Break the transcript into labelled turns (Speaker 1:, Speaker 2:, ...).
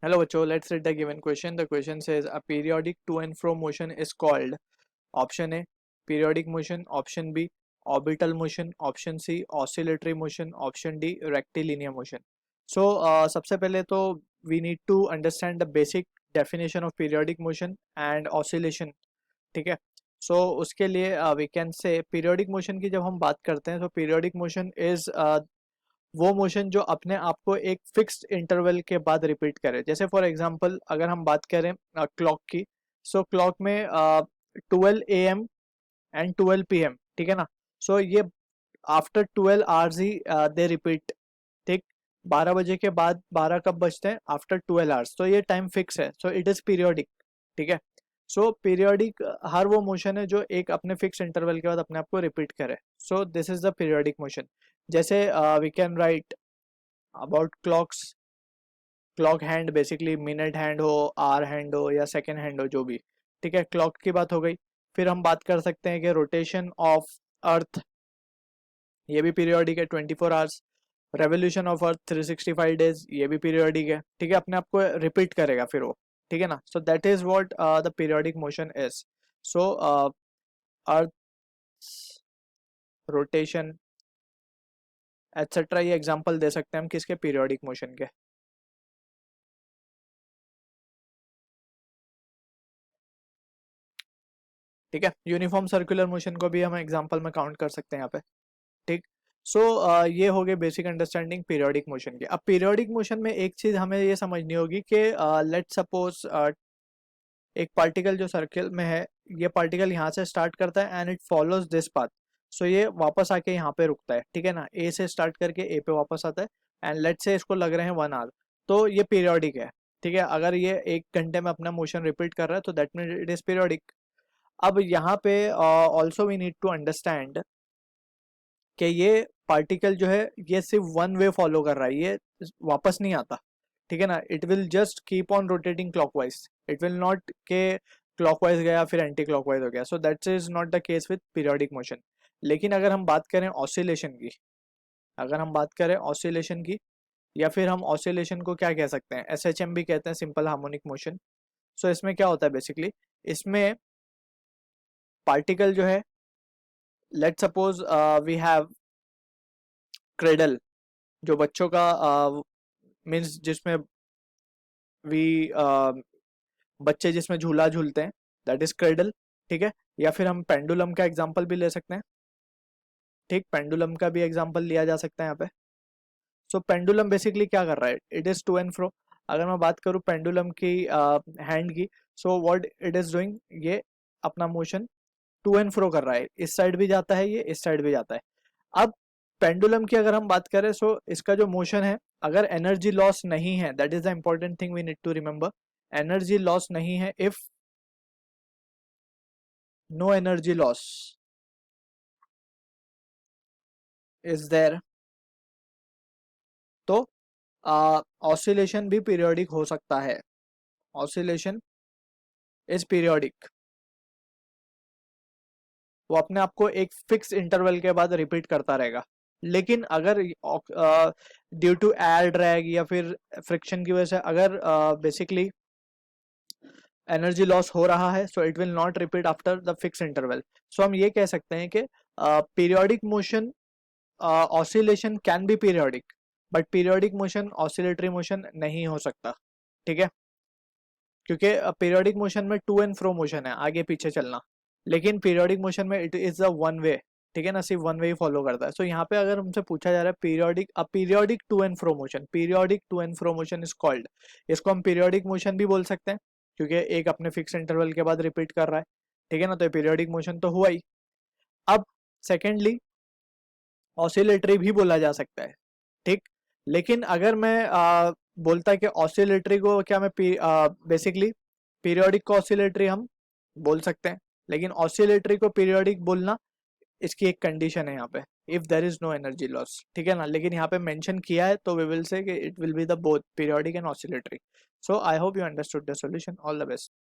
Speaker 1: Hello बच्चों, let's read the given question. The question says a periodic to and fro motion is called option A periodic motion, option B orbital motion, option C oscillatory motion, option D rectilinear motion. So सबसे पहले तो we need to understand the basic definition of periodic motion and oscillation. ठीक है. So उसके लिए we can say periodic motion की जब हम बात करते हैं तो periodic motion is वो मोशन जो अपने आप को एक फिक्स्ड इंटरवल के बाद रिपीट करे. जैसे फॉर एग्जांपल अगर हम बात करें क्लॉक की, सो क्लॉक में 12 AM एंड 12 PM, ठीक है ना. सो ये आफ्टर 12 आवर्स ही दे रिपीट. ठीक, 12 बजे के बाद 12 कब बजते हैं? After 12 hours. तो ये टाइम फिक्स है, सो इट इज पीरियोडिक. ठीक है. सो पीरियोडिक हर वो मोशन है जो एक अपने फिक्स इंटरवल के बाद अपने आप को रिपीट करे. So this is the periodic motion. जैसे we can write about clocks. Clock hand basically minute hand हो, आवर हैंड हो या सेकेंड हैंड हो, जो भी. ठीक है, क्लॉक की बात हो गई. फिर हम बात कर सकते हैं कि रोटेशन ऑफ अर्थ, ये भी पीरियोडिक है, 24 hours. Revolution of earth 365 days, ये भी पीरियोडिक है. ठीक है, अपने आप को रिपीट करेगा फिर वो. ठीक है ना. So that is what the periodic motion is. So earth rotation etcetera, ये एग्जांपल दे सकते हैं हम किसके? पीरियोडिक मोशन के. ठीक है, यूनिफॉर्म सर्कुलर मोशन को भी हम एग्जांपल में काउंट कर सकते हैं यहाँ पे. ठीक. सो ये हो गए बेसिक अंडरस्टैंडिंग पीरियोडिक मोशन की. अब पीरियोडिक मोशन में एक चीज हमें ये समझनी होगी कि लेट सपोज एक पार्टिकल जो सर्किल में है, ये पार्टिकल यहाँ से स्टार्ट करता है and it follows this path. So ये वापस आके यहाँ पे रुकता है. ठीक है ना, ए से स्टार्ट करके ए पे वापस आता है एंड लेट से इसको लग रहे हैं 1 आवर. तो ये पीरियोडिक है. ठीक है, अगर ये 1 घंटे में अपना मोशन रिपीट कर रहा है तो that mean it is periodic. अब यहाँ पे also we need to understand कि ये पार्टिकल जो है ये सिर्फ वन वे फॉलो कर रहा है, ये वापस नहीं आता. ठीक है ना, it will just keep on rotating clockwise. It will not के क्लॉकवाइज गया फिर एंटी क्लॉकवाइज हो गया. So that is not the case with periodic motion. लेकिन अगर हम बात करें ऑसिलेशन की, अगर हम बात करें ऑसिलेशन की, या फिर हम ऑसिलेशन को क्या कह सकते हैं? SHM भी कहते हैं, सिंपल हार्मोनिक मोशन. सो इसमें क्या होता है बेसिकली? इसमें पार्टिकल जो है, let suppose we have cradle, जो बच्चों का मीन्स जिसमें वी बच्चे जिसमें झूला झूलते हैं, दैट इज क्रेडल. ठीक है, या फिर हम पेंडुलम का एग्जांपल भी ले सकते हैं. ठीक, पेंडुलम का भी एग्जांपल लिया जा सकता है यहाँ पे. सो पेंडुलम बेसिकली क्या कर रहा है? It is to and fro. अगर मैं बात करूँ पेंडुलम की हैंड की, so what it is doing, ये अपना मोशन टू एंड फ्रो कर रहा है. इस साइड भी जाता है, ये इस साइड भी जाता है. अब पेंडुलम की अगर हम बात करें, सो इसका जो मोशन है, अगर एनर्जी लॉस नहीं है, that is the important thing we need to remember. Energy loss नहीं है, if no energy loss is there, तो ऑसिलेशन भी पीरियोडिक हो सकता है. Oscillation is periodic. वो अपने आप को एक फिक्स इंटरवल के बाद रिपीट करता रहेगा. लेकिन अगर ड्यू टू एयर ड्रैग या फिर फ्रिक्शन की वजह से अगर बेसिकली एनर्जी लॉस हो रहा है, so it will not repeat after the fix interval. So हम ये कह सकते हैं कि periodic motion oscillation can be periodic, but periodic motion oscillatory motion नहीं हो सकता. ठीक है, क्योंकि पीरियोडिक मोशन में टू एंड फ्रो मोशन है, आगे पीछे चलना. लेकिन पीरियोडिक मोशन में it is a one way. ठीक है ना, सिर्फ वन वे ही फॉलो करता है. सो यहाँ पे अगर हमसे पूछा जा रहा है periodic to and fro motion, periodic to and fro motion is called, इसको हम पीरियोडिक मोशन भी बोल सकते हैं क्योंकि एक अपने फिक्स इंटरवल के बाद रिपीट कर रहा है. ठीक है ना, तो पीरियोडिक मोशन तो हुआ ही. अब सेकेंडली ऑसिलेटरी भी बोला जा सकता है. ठीक, लेकिन अगर मैं बोलता कि ऑसिलेटरी को क्या मैं बेसिकली पीरियोडिक को ऑसिलेटरी हम बोल सकते हैं, लेकिन ऑसिलेटरी को पीरियोडिक बोलना, इसकी एक कंडीशन है यहाँ पे, if there is no energy loss. ठीक है ना, लेकिन यहाँ पे मेंशन किया है तो वी विल से कि it will be the both periodic and oscillatory. So I hope you understood the solution. All the best.